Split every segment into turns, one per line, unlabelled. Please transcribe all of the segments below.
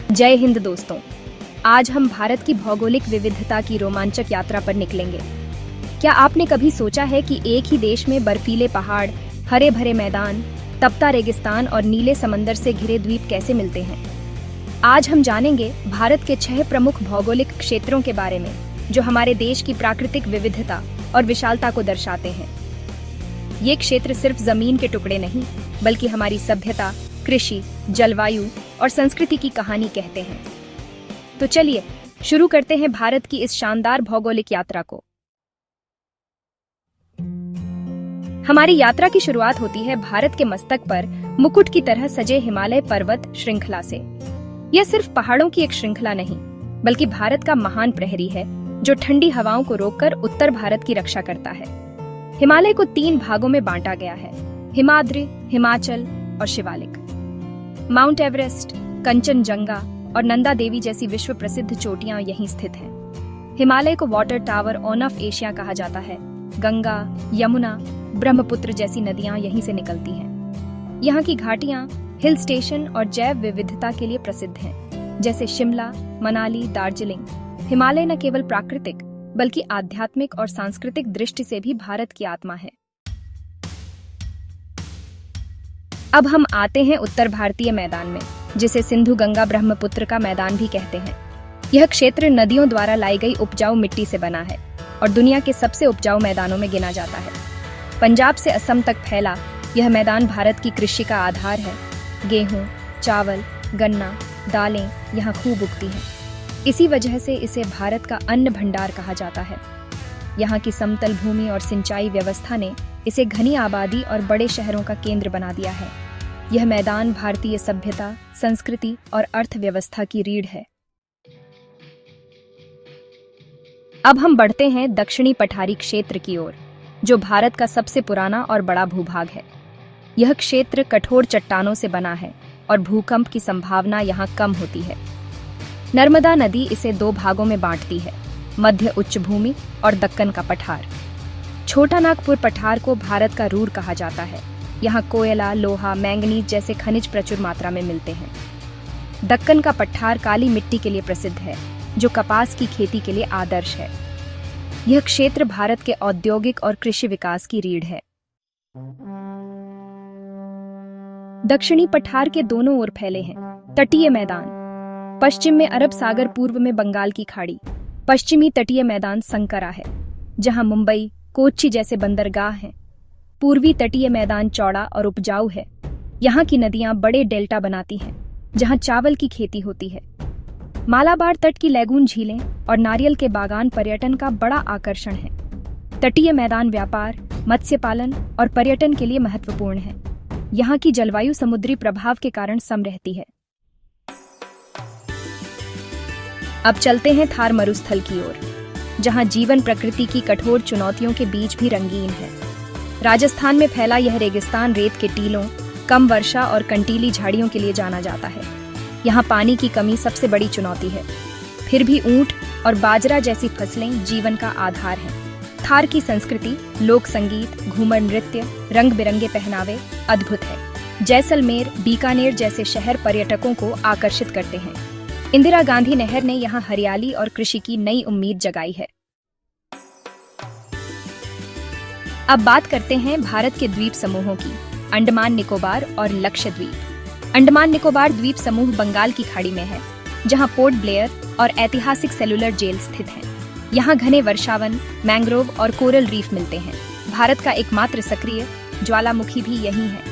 जय हिंद दोस्तों, आज हम भारत की भौगोलिक विविधता की रोमांचक यात्रा पर निकलेंगे। क्या आपने कभी सोचा है कि एक ही देश में बर्फीले पहाड़, हरे भरे मैदान, तपता रेगिस्तान और नीले समंदर से घिरे द्वीप कैसे मिलते हैं? आज हम जानेंगे भारत के 6 प्रमुख भौगोलिक क्षेत्रों के बारे में, जो हमारे देश की प्राकृतिक विविधता और विशालता को दर्शाते हैं। ये क्षेत्र सिर्फ जमीन के टुकड़े नहीं, बल्कि हमारी सभ्यता, कृषि, जलवायु और संस्कृति की कहानी कहते हैं। तो चलिए शुरू करते हैं भारत की इस शानदार भौगोलिक यात्रा को। हमारी यात्रा की शुरुआत होती है भारत के मस्तक पर मुकुट की तरह सजे हिमालय पर्वत श्रृंखला से। यह सिर्फ पहाड़ों की एक श्रृंखला नहीं, बल्कि भारत का महान प्रहरी है, जो ठंडी हवाओं को रोककर उत्तर भारत की रक्षा करता है। हिमालय को 3 भागों में बांटा गया है: हिमाद्री, हिमाचल और शिवालिक। माउंट एवरेस्ट, कंचनजंगा और नंदा देवी जैसी विश्व प्रसिद्ध चोटियां यहीं स्थित हैं। हिमालय को वाटर टावर ऑफ एशिया कहा जाता है। गंगा, यमुना, ब्रह्मपुत्र जैसी नदियां यहीं से निकलती हैं। यहाँ की घाटियां हिल स्टेशन और जैव विविधता के लिए प्रसिद्ध हैं, जैसे शिमला, मनाली, दार्जिलिंग। हिमालय न केवल प्राकृतिक बल्कि आध्यात्मिक और सांस्कृतिक दृष्टि से भी भारत की आत्मा है। अब हम आते हैं उत्तर भारतीय मैदान में, जिसे सिंधु गंगा ब्रह्मपुत्र का मैदान भी कहते हैं। यह क्षेत्र नदियों द्वारा लाई गई उपजाऊ मिट्टी से बना है और दुनिया के सबसे उपजाऊ मैदानों में गिना जाता है। पंजाब से असम तक फैला यह मैदान भारत की कृषि का आधार है। गेहूं, चावल, गन्ना, दालें यहाँ खूब उगती हैं। इसी वजह से इसे भारत का अन्न भंडार कहा जाता है। यहाँ की समतल भूमि और सिंचाई व्यवस्था ने इसे घनी आबादी और बड़े शहरों का केंद्र बना दिया है। यह मैदान भारतीय सभ्यता, संस्कृति और अर्थव्यवस्था की रीढ़ है। अब हम बढ़ते हैं दक्षिणी पठारी क्षेत्र की ओर, जो भारत का सबसे पुराना और बड़ा भूभाग है। यह क्षेत्र कठोर चट्टानों से बना है और भूकंप की संभावना यहाँ कम होती है। नर्मदा नदी इसे 2 भागों में बांटती है: मध्य उच्च भूमि और दक्कन का पठार। छोटा नागपुर पठार को भारत का रूर कहा जाता है। यहाँ कोयला, लोहा, मैंगनीज जैसे खनिज प्रचुर मात्रा में मिलते हैं। दक्कन का पठार काली मिट्टी के लिए प्रसिद्ध है, जो कपास की खेती के लिए आदर्श है। यह क्षेत्र भारत के औद्योगिक और कृषि विकास की रीढ़ है। दक्षिणी पठार के दोनों ओर फैले हैं तटीय मैदान। पश्चिम में अरब सागर, पूर्व में बंगाल की खाड़ी। पश्चिमी तटीय मैदान संकरा है, जहां मुंबई, कोच्चि जैसे बंदरगाह हैं। पूर्वी तटीय मैदान चौड़ा और उपजाऊ है। यहाँ की नदियां बड़े डेल्टा बनाती हैं, जहां चावल की खेती होती है। मालाबार तट की लैगून झीलें और नारियल के बागान पर्यटन का बड़ा आकर्षण है। तटीय मैदान व्यापार, मत्स्य पालन और पर्यटन के लिए महत्वपूर्ण है। यहाँ की जलवायु समुद्री प्रभाव के कारण सम रहती है। अब चलते हैं थार मरुस्थल की ओर, जहां जीवन प्रकृति की कठोर चुनौतियों के बीच भी रंगीन है। राजस्थान में फैला यह रेगिस्तान रेत के टीलों, कम वर्षा और कंटीली झाड़ियों के लिए जाना जाता है। यहाँ पानी की कमी सबसे बड़ी चुनौती है। फिर भी ऊंट और बाजरा जैसी फसलें जीवन का आधार हैं। थार की संस्कृति, लोक संगीत, घूमर नृत्य, रंग बिरंगे पहनावे अद्भुत है। जैसलमेर, बीकानेर जैसे शहर पर्यटकों को आकर्षित करते हैं। इंदिरा गांधी नहर ने यहाँ हरियाली और कृषि की नई उम्मीद जगाई है। अब बात करते हैं भारत के द्वीप समूहों की, अंडमान निकोबार और लक्षद्वीप। अंडमान निकोबार द्वीप समूह बंगाल की खाड़ी में है, जहां पोर्ट ब्लेयर और ऐतिहासिक सेलुलर जेल स्थित हैं। यहाँ घने वर्षावन, मैंग्रोव और कोरल रीफ मिलते हैं। भारत का एकमात्र सक्रिय ज्वालामुखी भी यहीं है।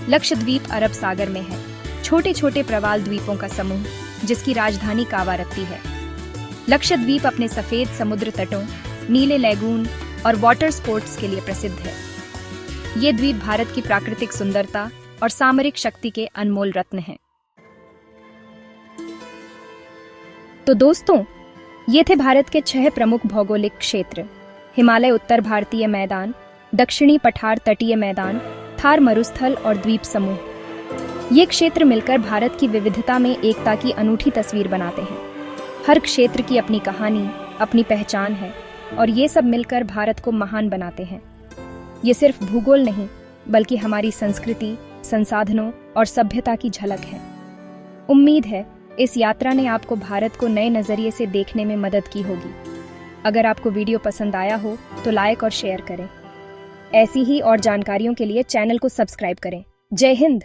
लक्षद्वीप अरब सागर में है, छोटे छोटे प्रवाल द्वीपों का समूह, जिसकी राजधानी कावारत्ती है। लक्षद्वीप अपने सफेद समुद्र तटों, नीले लैगून और वाटर स्पोर्ट्स के लिए प्रसिद्ध है। ये द्वीप भारत की प्राकृतिक सुंदरता और सामरिक शक्ति के अनमोल रत्न हैं। तो दोस्तों, ये थे भारत के 6 प्रमुख भौगोलिक क्षेत्र: हिमालय उत्तर भारतीय मैदान, दक्षिणी पठार तटीय मैदान, थार मरुस्थल और द्वीप समूह। ये क्षेत्र मिलकर भारत की विविधता में एकता की अनूठी तस्वीर बनाते हैं। हर क्षेत्र की अपनी कहानी, अपनी पहचान है, और ये सब मिलकर भारत को महान बनाते हैं। ये सिर्फ भूगोल नहीं, बल्कि हमारी संस्कृति, संसाधनों और सभ्यता की झलक है। उम्मीद है इस यात्रा ने आपको भारत को नए नजरिए से देखने में मदद की होगी। अगर आपको वीडियो पसंद आया हो तो लाइक और शेयर करें। ऐसी ही और जानकारियों के लिए चैनल को सब्सक्राइब करें। जय हिंद।